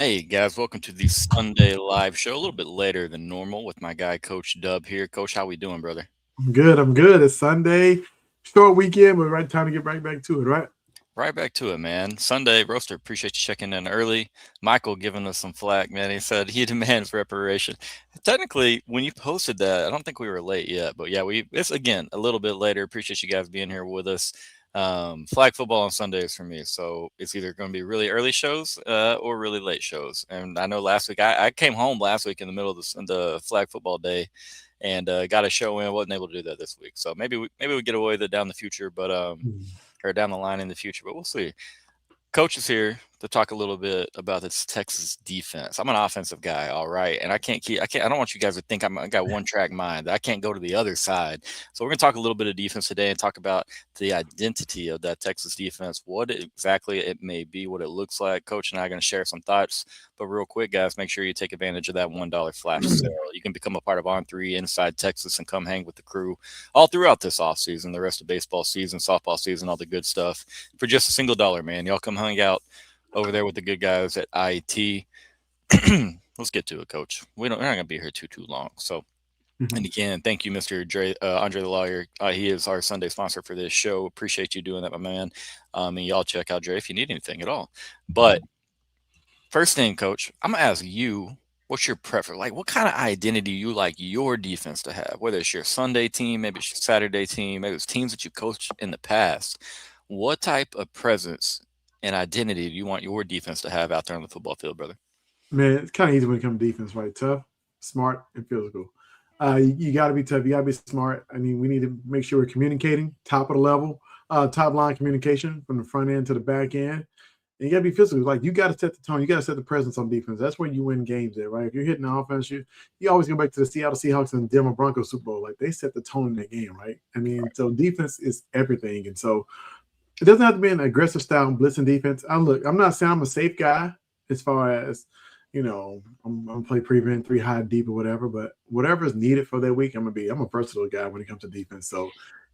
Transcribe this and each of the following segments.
Hey guys, welcome to the Sunday live show. A little bit later than normal with my guy Coach Dub here. Coach, how we doing, brother? I'm good. I'm good. It's Sunday, short weekend, but right time to get right back to it, right? Right back to it, man. Sunday roaster. Appreciate you checking in early. Michael giving us some flack, man. He said he demands reparation. Technically, when you posted that, I don't think we were late yet, but yeah, it's again a little bit later. Appreciate you guys being here with us. Flag football on Sundays for me, so it's either going to be really early shows or really late shows. And I know last week I came home last week in the middle of the flag football day and got a show in. Wasn't able to do that this week, so maybe we get away with it down the future, but or down the line in the future, but we'll see. Coach is here to talk a little bit about this Texas defense. I'm an offensive guy, all right, and I don't want you guys to think I got one track mind. I can't go to the other side. So we're gonna talk a little bit of defense today and talk about the identity of that Texas defense, what exactly it may be, what it looks like. Coach and I are gonna share some thoughts. But real quick, guys, make sure you take advantage of that $1 flash sale. You can become a part of On Three Inside Texas and come hang with the crew all throughout this offseason, the rest of baseball season, softball season, all the good stuff for just a single dollar, man. Y'all come hang out over there with the good guys at IT. Let's get to it, Coach. We're not going to be here too long. So, and again, thank you, Mr. Andre the Lawyer. He is our Sunday sponsor for this show. Appreciate you doing that, my man. And y'all check out Dre if you need anything at all. But first thing, Coach, I'm going to ask you, what's your preference? Like, what kind of identity you like your defense to have? Whether it's your Sunday team, maybe it's your Saturday team, maybe it's teams that you coached in the past. What type of presence and identity do you want your defense to have out there on the football field, brother? Man, it's kind of easy when it comes to defense, right? Tough, smart, and physical. You got to be tough. You got to be smart. I mean, we need to make sure we're communicating top of the level, top line communication from the front end to the back end. And you got to be physical. Like, you got to set the tone. You got to set the presence on defense. That's where you win games at, right? If you're hitting the offense, you always go back to the Seattle Seahawks and Denver Broncos Super Bowl. Like, they set the tone in that game, right? I mean, so defense is everything. And so it doesn't have to be an aggressive style blitzing defense. I'm not saying I'm a safe guy as far as, I'm going to play prevent, three high, deep, or whatever. But whatever is needed for that week, I'm a versatile guy when it comes to defense. So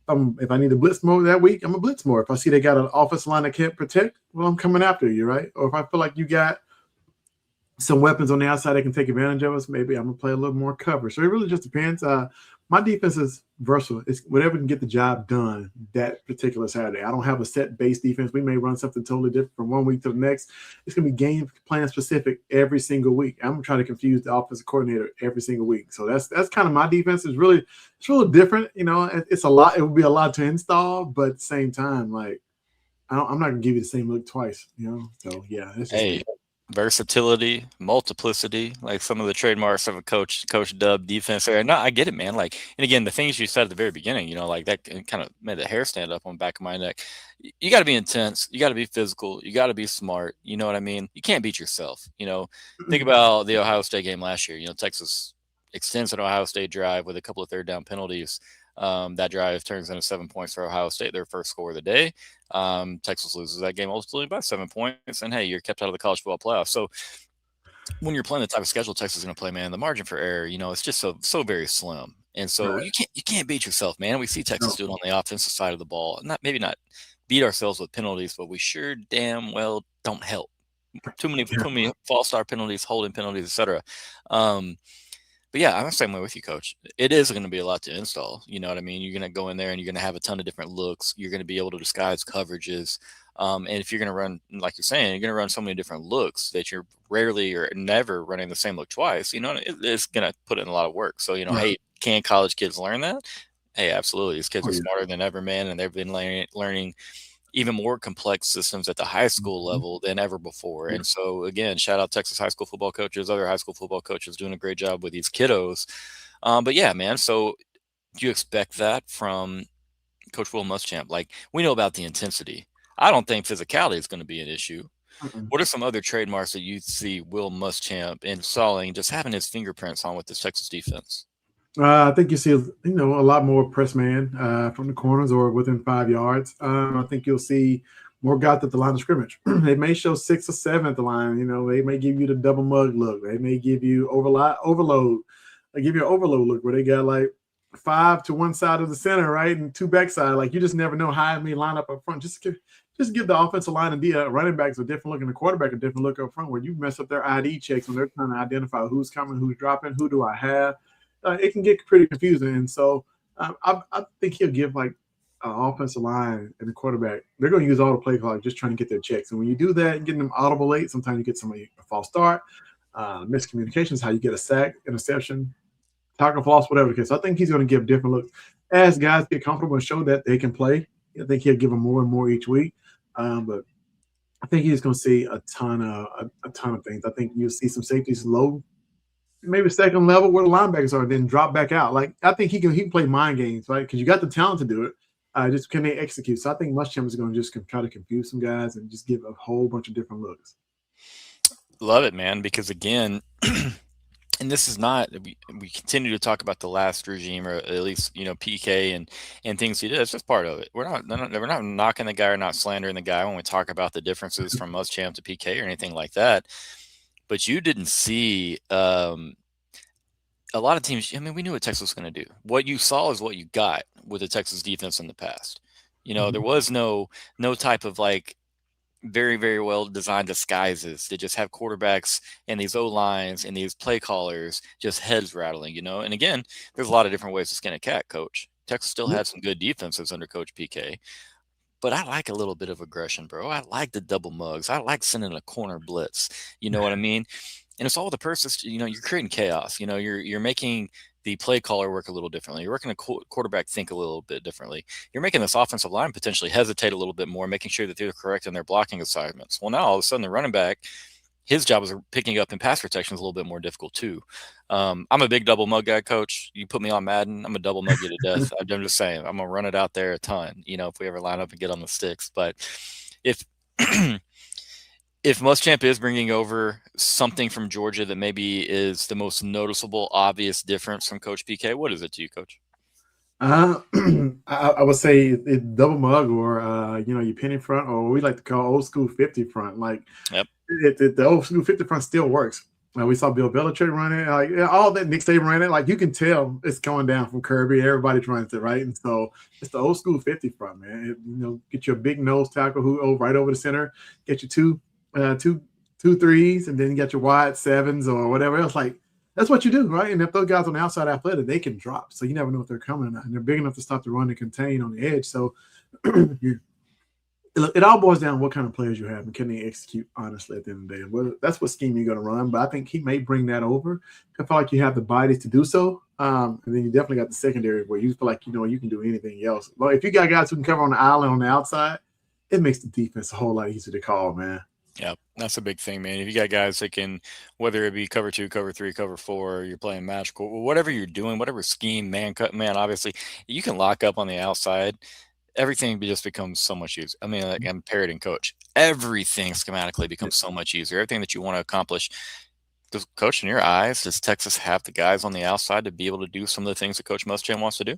if I need to blitz more that week, I'm going to blitz more. If I see they got an offensive line that can't protect, well, I'm coming after you, right? Or if I feel like you got some weapons on the outside that can take advantage of us, maybe I'm going to play a little more cover. So it really just depends. My defense is versatile. It's whatever can get the job done that particular Saturday. I don't have a set base defense. We may run something totally different from one week to the next. It's going to be game plan specific every single week. I'm trying to confuse the offensive coordinator every single week. So that's kind of my defense. It's really different. It's a lot. It would be a lot to install, but at the same time, like I'm not going to give you the same look twice. So yeah. Hey, versatility, multiplicity, like some of the trademarks of a Coach Dub defense there. No, I get it, man. Like, and again, the things you said at the very beginning, like that kind of made the hair stand up on the back of my neck. You got to be intense. You got to be physical. You got to be smart. You know what I mean? You can't beat yourself. Think about the Ohio State game last year. Texas extends an Ohio State drive with a couple of third down penalties. That drive turns into 7 points for Ohio State, their first score of the day. Texas loses that game ultimately by 7 points, and hey, you're kept out of the college football playoff. So when you're playing the type of schedule Texas is going to play, man, the margin for error, it's just so very slim. And so you can't beat yourself, man. We see Texas do it on the offensive side of the ball. Maybe not beat ourselves with penalties, but we sure damn well don't help. Too many false start penalties, holding penalties, etc. But yeah, I'm the same way with you, Coach. It is going to be a lot to install. You know what I mean? You're going to go in there and you're going to have a ton of different looks. You're going to be able to disguise coverages. And if you're going to run, like you're saying, you're going to run so many different looks that you're rarely or never running the same look twice. It's going to put in a lot of work. So, hey, can college kids learn that? Hey, absolutely. These kids are smarter than ever, man. And they've been learning even more complex systems at the high school level than ever before. And so, again, shout out Texas high school football coaches, other high school football coaches doing a great job with these kiddos. But yeah, man, so do you expect that from Coach Will Muschamp? Like, we know about the intensity. I don't think physicality is going to be an issue. What are some other trademarks that you see Will Muschamp installing, just having his fingerprints on with this Texas defense? I think you see, a lot more press man from the corners or within 5 yards. I think you'll see more guys at the line of scrimmage. They may show 6 or 7 at the line. They may give you the double mug look. They may give you overload. They give you an overload look where they got like 5 to one side of the center, right, and 2 backside. Like, you just never know how it may line up front. Just just give the offensive line and the running backs a different look and the quarterback a different look up front where you mess up their ID checks when they're trying to identify who's coming, who's dropping, who do I have. It can get pretty confusing. And so I think he'll give like an offensive line and the quarterback, they're going to use all the play clock just trying to get their checks. And when you do that and getting them audible late, sometimes you get somebody a false start, miscommunications, how you get a sack, interception, tackle for loss, whatever the case. I think he's going to give different looks as guys get comfortable and show that they can play. I think he'll give them more and more each week. But I think he's going to see a ton of things. I think you'll see some safeties low, maybe second level where the linebackers are, then drop back out. Like I think he can play mind games, right? Because you got the talent to do it. Just can they execute? So I think Muschamp is going to just try to confuse some guys and just give a whole bunch of different looks. Love it, man. Because again, and this is not, we continue to talk about the last regime, or at least, PK and things he did. It's just part of it. We're not knocking the guy or not slandering the guy when we talk about the differences from Muschamp to PK or anything like that. But you didn't see a lot of teams. I mean, we knew what Texas was going to do. What you saw is what you got with the Texas defense in the past. There was no type of like very, very well designed disguises to just have quarterbacks and these O-lines and these play callers just heads rattling, And again, there's a lot of different ways to skin a cat, Coach. Texas still had some good defenses under Coach PK. But I like a little bit of aggression, bro. I like the double mugs. I like sending a corner blitz. You know what I mean? And it's all the purpose. You're creating chaos. You're making the play caller work a little differently. You're working a quarterback think a little bit differently. You're making this offensive line potentially hesitate a little bit more, making sure that they're correct in their blocking assignments. Well, now all of a sudden the running back, his job is picking up in pass protection is a little bit more difficult too. I'm a big double mug guy, Coach. You put me on Madden, I'm a double mug you to death. I'm just saying, I'm gonna run it out there a ton. If we ever line up and get on the sticks. But if if Muschamp is bringing over something from Georgia that maybe is the most noticeable, obvious difference from Coach PK, what is it to you, Coach? I would say it's double mug or your penny front, or what we like to call old school 50 front. Like, yep. The old school 50 front still works. We saw Bill Belichick run it, like all that. Nick Saban ran it. Like you can tell it's coming down from Kirby. Everybody's running it, right? And so it's the old school 50 front, man. Get your big nose tackle who right over the center. Get your two threes, and then you got your wide sevens or whatever else. Like that's what you do, right? And if those guys on the outside athletic, they can drop. So you never know if they're coming or not. And they're big enough to stop the run and contain on the edge. So it all boils down to what kind of players you have and can they execute honestly at the end of the day. Well, that's what scheme you're going to run. But I think he may bring that over. I feel like you have the bodies to do so. And then you definitely got the secondary where you feel like, you can do anything else. But if you got guys who can cover on the island on the outside, it makes the defense a whole lot easier to call, man. Yeah, that's a big thing, man. If you got guys that can, whether it be cover 2, cover 3, cover 4, you're playing match, whatever you're doing, whatever scheme, man, obviously, you can lock up on the outside. Everything just becomes so much easier. I mean, like I'm parroting Coach. Everything schematically becomes so much easier. Everything that you want to accomplish. Does Coach, in your eyes, does Texas have the guys on the outside to be able to do some of the things that Coach Muschamp wants to do?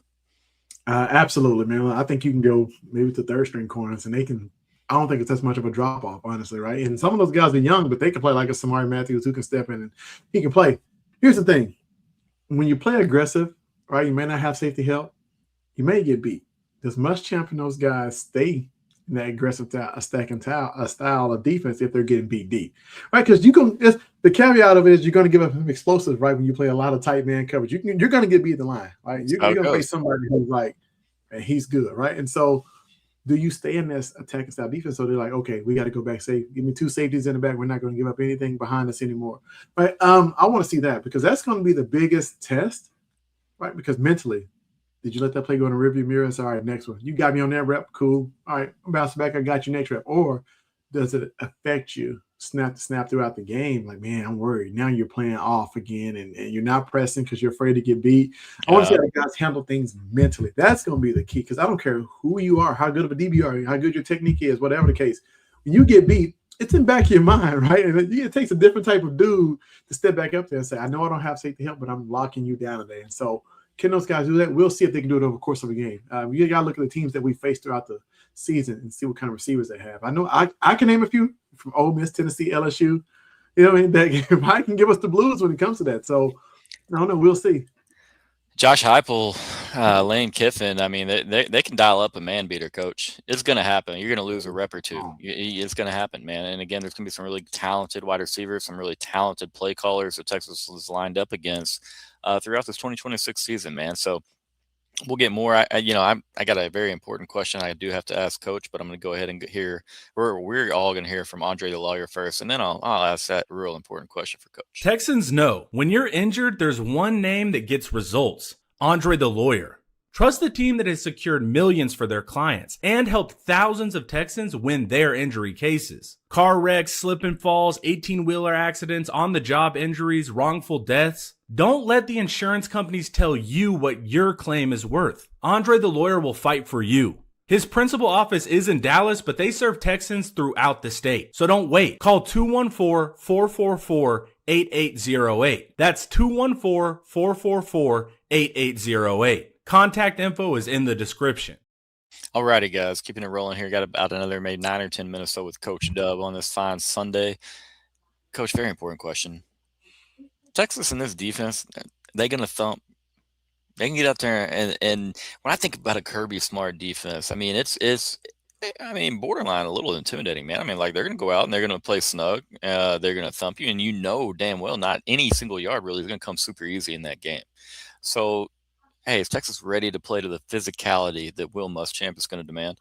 Absolutely, man. I think you can go maybe to third string corners, and they can. I don't think it's as much of a drop off, honestly, right? And some of those guys are young, but they can play like a Samari Matthews who can step in and he can play. Here's the thing: when you play aggressive, right, you may not have safety help. You may get beat. Does Muschamp and those guys stay in that aggressive style of defense if they're getting beat deep, right? Because the caveat of it is you're going to give up some explosives, right? When you play a lot of tight man coverage, you're going to get beat in the line, right? You're going to face somebody who's like, man, he's good, right? And so, do you stay in this attacking style defense? So they're like, okay, we got to go back safe. Give me 2 safeties in the back. We're not going to give up anything behind us anymore, right? I want to see that because that's going to be the biggest test, right? Because mentally. Did you let that play go in the rearview mirror? All right, next one. You got me on that rep. Cool. All right, I'm bouncing back. I got you next rep. Or does it affect you snap to snap throughout the game? Like, man, I'm worried. Now you're playing off again and you're not pressing because you're afraid to get beat. I want to see how the guys handle things mentally. That's going to be the key because I don't care who you are, how good of a DB are you, how good your technique is, whatever the case. When you get beat, it's in the back of your mind, right? And it takes a different type of dude to step back up there and say, I know I don't have safety help, but I'm locking you down today. And so can those guys do that? We'll see if they can do it over the course of a game. You got to look at the teams that we faced throughout the season and see what kind of receivers they have. I know I can name a few from Ole Miss, Tennessee, LSU. You know what I mean? That I can give us the blues when it comes to that. So, I don't know. We'll see. Josh Heupel, Lane Kiffin, I mean, they can dial up a man beater, coach. It's going to happen. You're going to lose a rep or two. It's going to happen, man. And again, there's going to be some really talented wide receivers, some really talented play callers that Texas is lined up against throughout this 2026 season, man. So we'll get more. I got a very important question I do have to ask Coach, but I'm going to go ahead and hear. We're all going to hear from Andre the lawyer first, and then I'll ask that real important question for Coach. Texans know when you're injured, there's one name that gets results: Andre the lawyer. Trust the team that has secured millions for their clients and helped thousands of Texans win their injury cases. Car wrecks, slip and falls, 18-wheeler accidents, on-the-job injuries, wrongful deaths. Don't let the insurance companies tell you what your claim is worth. Andre the lawyer will fight for you. His principal office is in Dallas, but they serve Texans throughout the state. So don't wait. Call 214-444-8808. That's 214-444-8808. Contact info is in the description. All righty, guys, keeping it rolling here. Got about another maybe 9 or 10 minutes so with Coach Dub on this fine Sunday. Coach, very important question. Texas in this defense, they're going to thump. They can get up there and when I think about a Kirby Smart defense, I mean, it's borderline a little intimidating, man. I mean, like, they're going to go out and they're going to play snug. They're going to thump you, and you know damn well not any single yard really is going to come super easy in that game. So, hey, is Texas ready to play to the physicality that Will Muschamp is going to demand?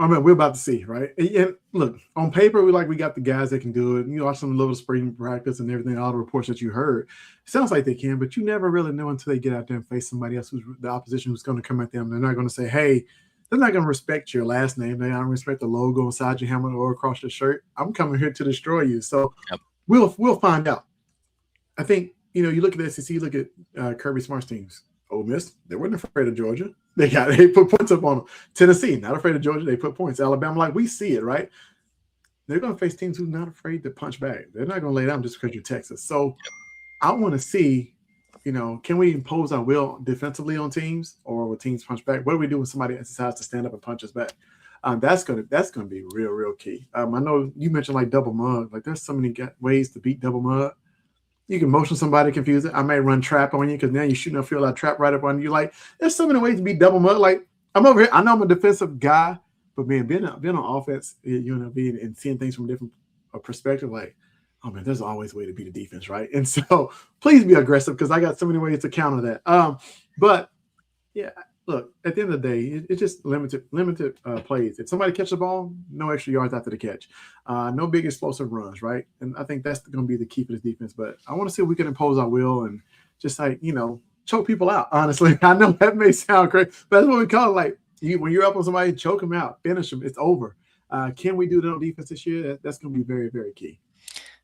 I mean, we're about to see, right? And look, on paper, we got the guys that can do it. You watch some little spring practice and everything, all the reports that you heard. It sounds like they can, but you never really know until they get out there and face somebody else who's the opposition who's going to come at them. They're not going to say, hey, they're not going to respect your last name. They're not going to respect the logo inside your helmet or across your shirt. I'm coming here to destroy you. So Yep. We'll find out. I think, you look at the SEC, look at Kirby Smart's teams. Ole Miss, they weren't afraid of Georgia. They put points up on them. Tennessee, not afraid of Georgia. They put points. Alabama, like, we see it, right? They're going to face teams who are not afraid to punch back. They're not going to lay down just because you're Texas. So I want to see, can we impose our will defensively on teams, or will teams punch back? What do we do when somebody decides to stand up and punch us back? That's gonna be real, real key. I know you mentioned like double mug. Like, there's so many ways to beat double mug. You can motion somebody, confuse it. I may run trap on you because now you're shooting a field out trap right up on you. Like, there's so many ways to beat double mug. Like, I'm over here. I know I'm a defensive guy, but man, being on offense at UNLV and seeing things from a different perspective, like, oh man, there's always a way to beat a defense, right? And so please be aggressive because I got so many ways to counter that. But yeah, look, at the end of the day, it's just limited plays. If somebody catches the ball, no extra yards after the catch. No big explosive runs, right? And I think that's going to be the key for this defense. But I want to see if we can impose our will and just choke people out, honestly. I know that may sound crazy, but that's what we call it. Like, when you're up on somebody, choke them out, finish them. It's over. Can we do that on defense this year? That's going to be very, very key.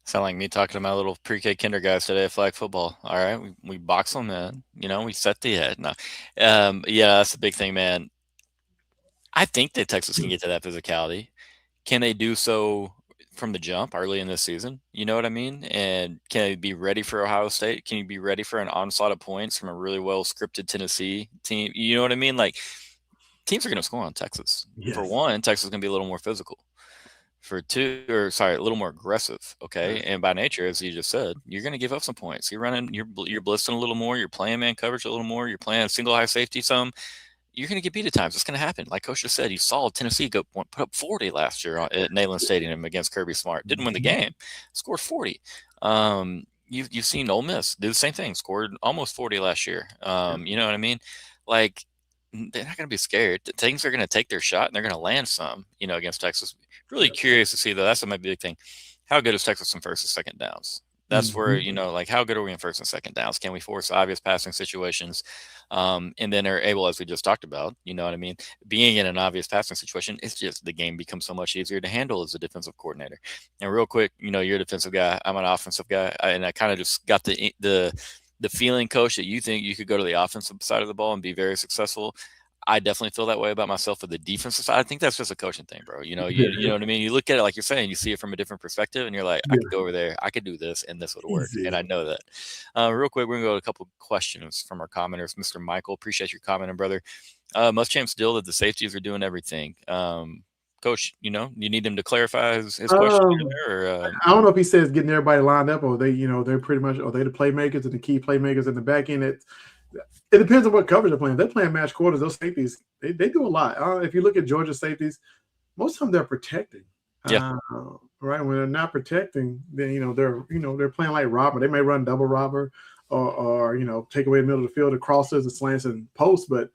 Sound like me talking to my little pre-K kinder guys today at flag football. All right, we box them in. We set the head. No, yeah, that's the big thing, man. I think that Texas can get to that physicality. Can they do so from the jump early in this season? You know what I mean? And can they be ready for Ohio State? Can you be ready for an onslaught of points from a really well-scripted Tennessee team? You know what I mean? Like, teams are going to score on Texas. Yes. For one, Texas is going to be a little more physical. For two, a little more aggressive, okay? And by nature, as you just said, you're going to give up some points. You're blitzing a little more. You're playing man coverage a little more. You're playing single high safety some. You're going to get beat at times. It's going to happen. Like Coach just said, you saw Tennessee put up 40 last year at Neyland Stadium against Kirby Smart. Didn't win the game. Scored 40. You've seen Ole Miss do the same thing. Scored almost 40 last year. You know what I mean? Like, they're not going to be scared. Things are going to take their shot, and they're going to land some, against Texas. Really curious to see, though. That's my big thing. How good is Texas in first and second downs? That's where, like, how good are we in first and second downs? Can we force obvious passing situations? And then they're able, as we just talked about, you know what I mean? Being in an obvious passing situation, it's just the game becomes so much easier to handle as a defensive coordinator. And real quick, you're a defensive guy. I'm an offensive guy. And I kind of just got the feeling, Coach, that you think you could go to the offensive side of the ball and be very successful. I definitely feel that way about myself with the defensive side. I think that's just a coaching thing, bro. You know what I mean? You look at it like you're saying, you see it from a different perspective, and you're like, I could go over there, I could do this, and this would work. And I know that. Real quick, we're going to go to a couple questions from our commenters. Mr. Michael, appreciate your commenting, brother. Muschamp deal that the safeties are doing everything. Coach, you need him to clarify his question there, I don't know if he says getting everybody lined up, or they're pretty much, or they the playmakers and the key playmakers in the back end. It depends on what coverage they're playing. If they're playing match quarters, those safeties, they do a lot. If you look at Georgia safeties, most of them they're protecting. Yeah. Right. When they're not protecting, then they're playing like robber. They may run double robber or take away the middle of the field, the crosses, the slants, and posts. But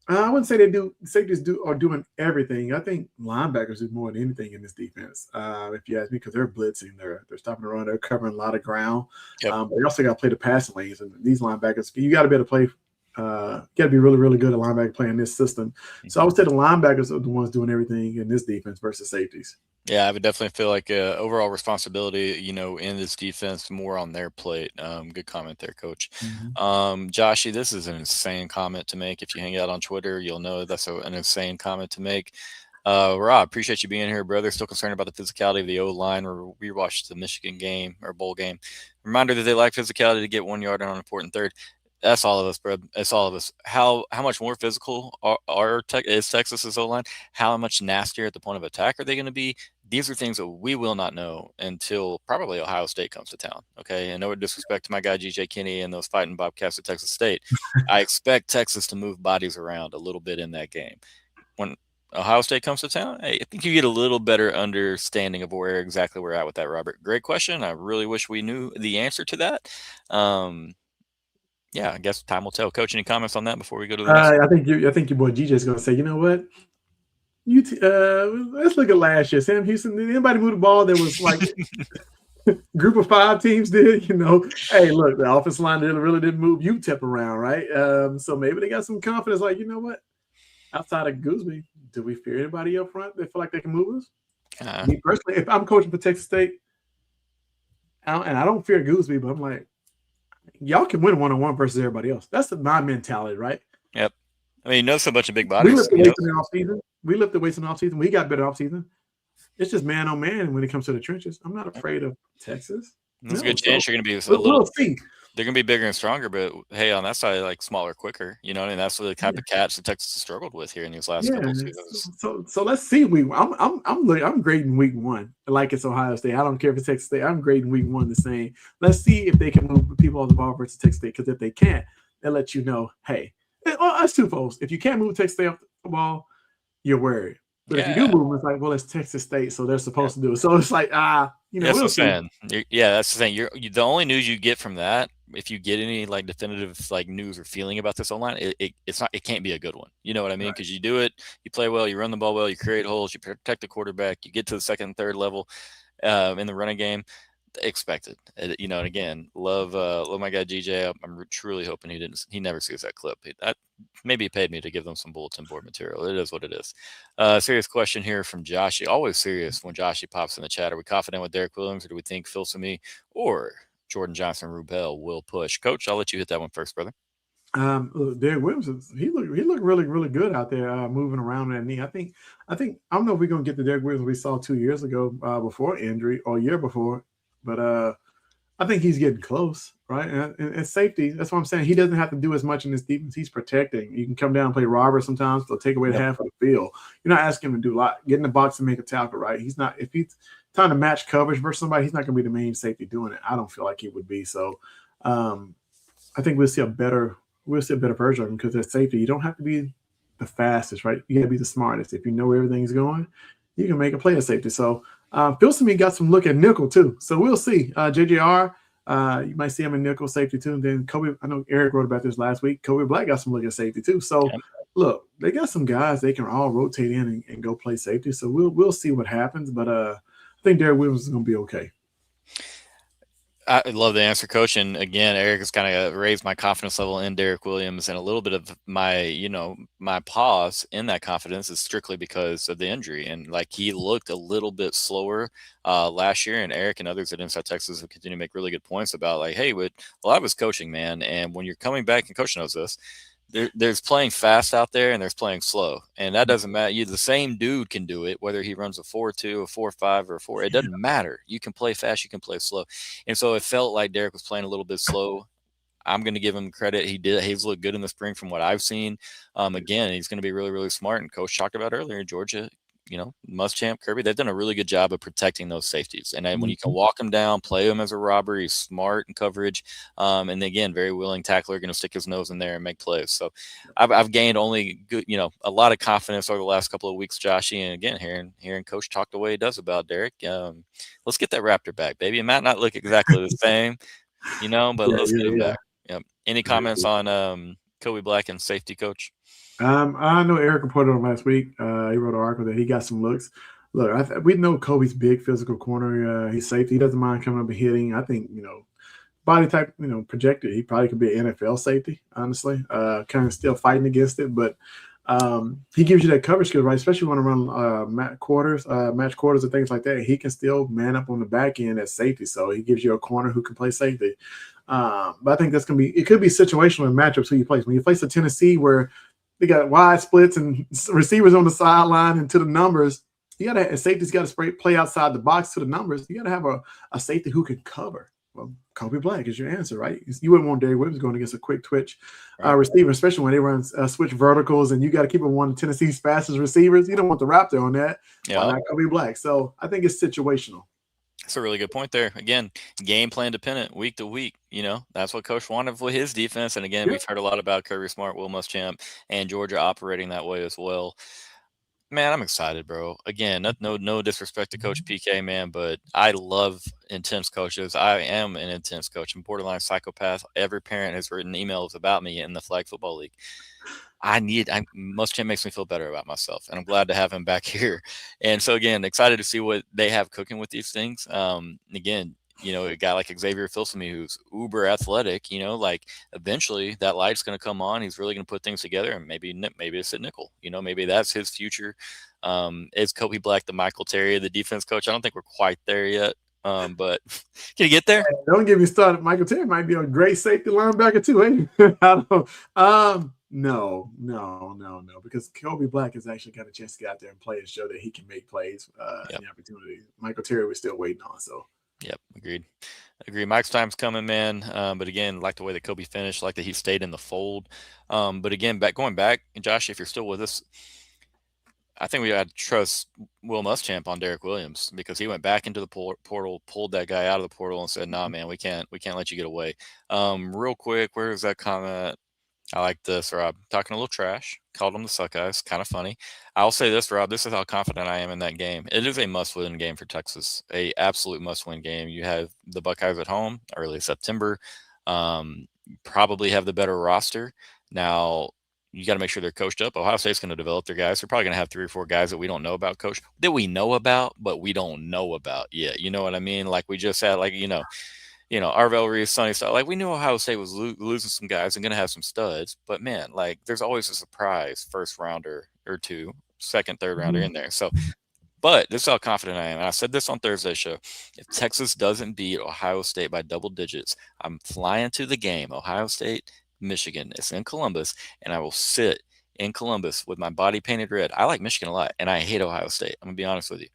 I wouldn't say safeties are doing everything. I think linebackers do more than anything in this defense. If you ask me, because they're blitzing, they're stopping the run, they're covering a lot of ground. Yep. But they also got to play the passing lanes, and these linebackers, you got to be able to play. Got to be really, really good at linebacker playing this system. So I would say the linebackers are the ones doing everything in this defense versus safeties. Yeah, I would definitely feel like overall responsibility, in this defense more on their plate. Good comment there, Coach. Joshy, this is an insane comment to make. If you hang out on Twitter, you'll know that's an insane comment to make. Rob, appreciate you being here, brother. Still concerned about the physicality of the O-line. We watched the Michigan game or bowl game. Reminder that they lack physicality to get 1 yard on an important third. That's all of us, bro. It's all of us. How much more physical is Texas's O-line? How much nastier at the point of attack are they going to be? These are things that we will not know until probably Ohio State comes to town. Okay. And no disrespect to my guy, GJ Kinney, and those fighting Bobcats at Texas State. I expect Texas to move bodies around a little bit in that game. When Ohio State comes to town, I think you get a little better understanding of exactly where we're at with that, Robert. Great question. I really wish we knew the answer to that. Yeah, I guess time will tell. Coach, any comments on that before we go to the next? I think your boy GJ is going to say, you know what? Let's look at last year. Sam Houston, did anybody move the ball that was like group of 5 teams did? Hey, look, the offensive line really didn't move UTEP around, right? So maybe they got some confidence. Like, you know what? Outside of Gooseby, do we fear anybody up front that feel like they can move us? Me personally, if I'm coaching for Texas State, and I don't fear Gooseby, but I'm like, y'all can win 1-on-1 versus everybody else. That's my mentality, right? Yep. I mean, so much of big bodies. We lifted weights in the offseason. We got better offseason. It's just man on man when it comes to the trenches. I'm not afraid of Texas. There's a good chance you're going to be we'll see. They're going to be bigger and stronger, but hey, on that side, like smaller, quicker. You know what I mean? That's the type of catch that Texas has struggled with here in these last couple of seasons. So let's see. I'm grading week 1 like it's Ohio State. I don't care if it's Texas State. I'm grading week 1 the same. Let's see if they can move people off the ball versus Texas State. Because if they can't, they'll let you know. Hey, us two folks. If you can't move Texas State off the ball, you're worried. But if you do move, it's like, well, it's Texas State, so they're supposed to do it. So it's like, that's what I'm saying. That's the thing. The only news you get from that, if you get any like definitive like news or feeling about this online, it can't be a good one. You know what I mean? Because you do it, you play well, you run the ball well, you create holes, you protect the quarterback, you get to the second and third level in the running game. Expected, and again, love my guy GJ. I'm truly hoping he never sees that clip. Maybe he paid me to give them some bulletin board material. It is what it is. Serious question here from Joshy. Always serious when Joshy pops in the chat. Are we confident with Derek Williams, or do we think Phil Sami or Jordan Johnson-Rubel will push? Coach, I'll let you hit that one first, brother. Derek Williams, he looked really, really good out there moving around that knee. I think I don't know if we're gonna get the Derek Williams we saw 2 years ago before injury or a year before. But I think he's getting close, right? And safety, that's what I'm saying. He doesn't have to do as much in this defense. He's protecting. You can come down and play robber sometimes. They'll take away the half of the field. You're not asking him to do a lot. Get in the box and make a tackle, right? He's not. If he's trying to match coverage versus somebody, he's not going to be the main safety doing it. I don't feel like he would be. So I think we'll see a better version of him because at safety, you don't have to be the fastest, right? You got to be the smartest. If you know where everything's going, you can make a play at safety. So Phil Sami got some look at nickel too. So we'll see. JJR, you might see him in nickel safety too. And then Kobe, I know Eric wrote about this last week. Kobe Black got some look at safety too. So look, they got some guys they can all rotate in and go play safety. So we'll see what happens. But I think Derek Williams is going to be okay. I love the answer, Coach. And again, Eric has kind of raised my confidence level in Derek Williams, and a little bit of my pause in that confidence is strictly because of the injury. And like he looked a little bit slower last year, and Eric and others at Inside Texas have continued to make really good points about like, hey, with a lot of his coaching, man. And when you're coming back, and Coach knows this, there's playing fast out there and there's playing slow, and that doesn't matter. The same dude can do it, whether he runs a 4.2, a 4.5, or a 4. It doesn't matter. You can play fast, you can play slow. And so it felt like Derek was playing a little bit slow. I'm going to give him credit. He's looked good in the spring from what I've seen. Again, he's going to be really, really smart. And Coach talked about earlier, Georgia Muschamp, Kirby, they've done a really good job of protecting those safeties. And then when you can walk them down, play them as a robber, he's smart in coverage. And again, very willing tackler, going to stick his nose in there and make plays. So I've gained only good, a lot of confidence over the last couple of weeks, Joshy. And again, hearing Coach talk the way he does about Derek, let's get that Raptor back, baby. It might not look exactly the same, but let's get him back. Yep. Any comments on Kobe Black and safety coach? I know Eric reported on last week. He wrote an article that he got some looks. Look, we know Kobe's big physical corner. He's safety. He doesn't mind coming up and hitting. I think, body type, projected. He probably could be an NFL safety, honestly. Kind of still fighting against it, but he gives you that coverage skill, right? Especially when I run match quarters and things like that. He can still man up on the back end as safety. So he gives you a corner who can play safety. But I think it could be situational in matchups who you place. When you place a Tennessee where they got wide splits and receivers on the sideline and to the numbers, safety's got to play outside the box to the numbers. You got to have a safety who can cover. Well, Kobe Black is your answer, right? You wouldn't want Derek Williams going against a quick twitch receiver, especially when they run switch verticals and you got to keep him one of Tennessee's fastest receivers. You don't want the Raptor on that. Yeah. Why not Kobe Black? So I think it's situational. That's a really good point there. Again, game plan dependent, week to week. That's what Coach wanted for his defense. And again, we've heard a lot about Kirby Smart, Will Muschamp, and Georgia operating that way as well. Man, I'm excited, bro. Again, no disrespect to Coach PK, man, but I love intense coaches. I am an intense coach. I'm borderline psychopath. Every parent has written emails about me in the Flag Football League. Muschamp makes me feel better about myself, and I'm glad to have him back here. And so, again, excited to see what they have cooking with these things. Again, a guy like Xavier Filsaime, who's uber athletic, eventually that light's going to come on. He's really going to put things together, and maybe it's at nickel. Maybe that's his future. Is Kobe Black the Michael Terry, the defense coach? I don't think we're quite there yet. But can you get there? Don't get me started. Michael Terry might be a great safety linebacker too, ain't he? I don't. No, because Kobe Black has actually got a chance to get out there and play and show that he can make plays in the opportunity. Michael Terry we're still waiting on. So. Yep, agreed. Mike's time's coming, man. But again, like the way that Kobe finished, like that he stayed in the fold. But again, going back, Josh, if you're still with us, I think we got to trust Will Muschamp on Derek Williams because he went back into the portal, pulled that guy out of the portal, and said, "Nah, man, we can't let you get away." Real quick, where is that comment? I like this, Rob. Talking a little trash. Called them the suck guys. Kind of funny. I'll say this, Rob. This is how confident I am in that game. It is a must-win game for Texas. A absolute must-win game. You have the Buckeyes at home early September. Probably have the better roster. Now, you got to make sure they're coached up. Ohio State's going to develop their guys. They're probably going to have 3 or 4 guys that we don't know about, coach. That we know about, but we don't know about yet. You know what I mean? Like we just had, Arvell Reese, Sonny Style. We knew Ohio State was losing some guys and going to have some studs, but man, there's always a surprise first rounder or 2, second, third rounder in there. So, but this is how confident I am. And I said this on Thursday's show. If Texas doesn't beat Ohio State by double digits, I'm flying to the game. Ohio State, Michigan. It's in Columbus, and I will sit in Columbus with my body painted red. I like Michigan a lot, and I hate Ohio State. I'm going to be honest with you.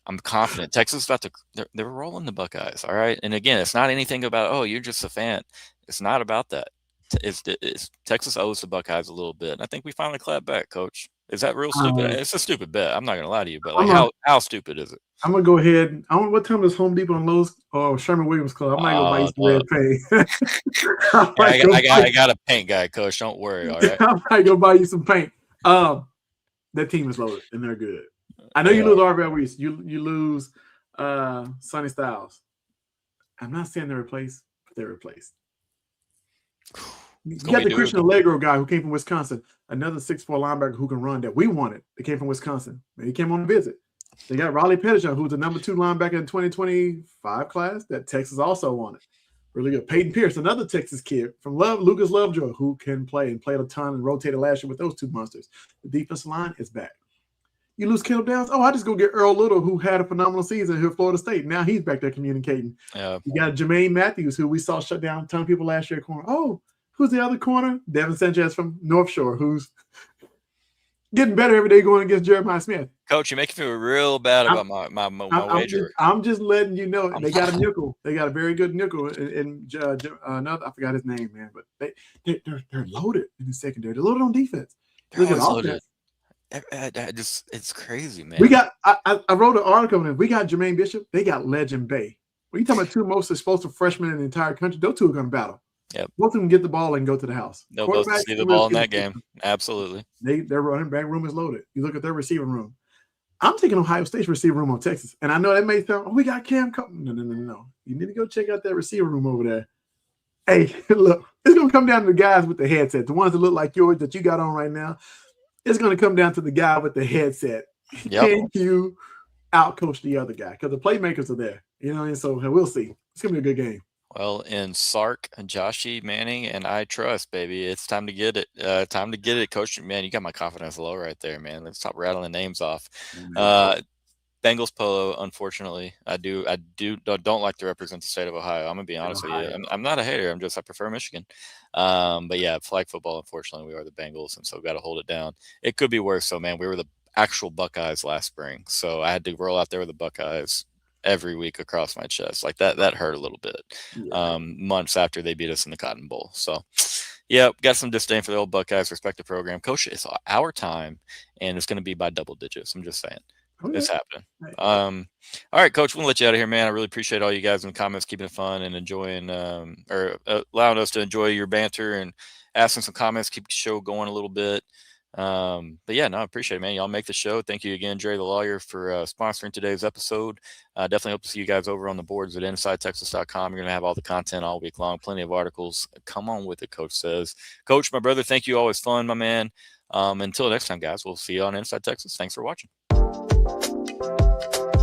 I'm confident Texas is about to – they're rolling the Buckeyes, all right? And, again, it's not anything about, oh, you're just a fan. It's not about that. It's Texas owes the Buckeyes a little bit. And I think we finally clapped back, Coach. Is that real stupid? It's a stupid bet. I'm not going to lie to you, but how stupid is it? I'm going to go ahead. What time is Home Depot and Lowe's or Sherman Williams Club? I might go buy you some red paint. I got a paint guy, Coach. Don't worry, all right? I might go buy you some paint. That team is loaded, and they're good. I know you lose Arvell Reese. You lose Sonny Styles. I'm not saying they're replaced, but they're replaced. You got the Christian Allegro guy who came from Wisconsin, another 6'4" linebacker who can run that we wanted. They came from Wisconsin. He came on a visit. They got Raleigh Pettijohn, who's the number 2 linebacker in 2025 class that Texas also wanted. Really good. Peyton Pierce, another Texas kid from Lucas Lovejoy, who can play and played a ton and rotated last year with those 2 monsters. The defensive line is back. You lose Caleb Downs. Oh, I just go get Earl Little, who had a phenomenal season here at Florida State. Now he's back there communicating. You got Jermaine Matthews, who we saw shut down a ton of people last year at corner. Oh, who's the other corner? Devin Sanchez from North Shore, who's getting better every day going against Jeremiah Smith. Coach, you make me feel real bad about my wager. I'm just letting you know. They got a nickel. They got a very good nickel. And I forgot his name, man. But they're loaded in the secondary. They're loaded on defense. They're always loaded. it's crazy, man. We got. I wrote an article on it. We got Jermaine Bishop. They got Legend Bay. When you talking about two most explosive freshmen in the entire country, those two are going to battle. Yep. Both of them get the ball and go to the house. They'll both see the ball in that game. Absolutely. Their running back room is loaded. You look at their receiving room. I'm taking Ohio State's receiver room on Texas. And I know that may sound, we got Cam Coleman. No. You need to go check out that receiver room over there. Hey, look, it's going to come down to the guys with the headset, the ones that look like yours that you got on right now. It's going to come down to the guy with the headset. Yep. Can you outcoach the other guy? Because the playmakers are there. You know, and so we'll see. It's going to be a good game. Well, in Sark, Joshy Manning, and I trust, baby. It's time to get it. Time to get it, Coach. Man, you got my confidence low right there, man. Let's stop rattling names off. Bengals polo, unfortunately, I don't like to represent the state of Ohio. I'm gonna be honest with you. I'm not a hater. I prefer Michigan. But yeah, flag football, unfortunately, we are the Bengals, and so got to hold it down. It could be worse, though, man. We were the actual Buckeyes last spring, so I had to roll out there with the Buckeyes every week across my chest. Like that hurt a little bit. Yeah. Months after they beat us in the Cotton Bowl. So yeah, got some disdain for the old Buckeyes. Respect the program. Coach, it's our time, and it's going to be by double digits. I'm just saying. Okay. It's happening. All right, Coach, we'll let you out of here, man. I really appreciate all you guys in the comments, keeping it fun and enjoying or allowing us to enjoy your banter and asking some comments, keep the show going a little bit. But yeah, no, I appreciate it, man. Y'all make the show. Thank you again, Dre the Lawyer, for sponsoring today's episode. Definitely hope to see you guys over on the boards at InsideTexas.com. You're going to have all the content all week long, plenty of articles. Come on with it, Coach says. Coach, my brother, thank you. Always fun, my man. Until next time, guys, we'll see you on Inside Texas. Thanks for watching.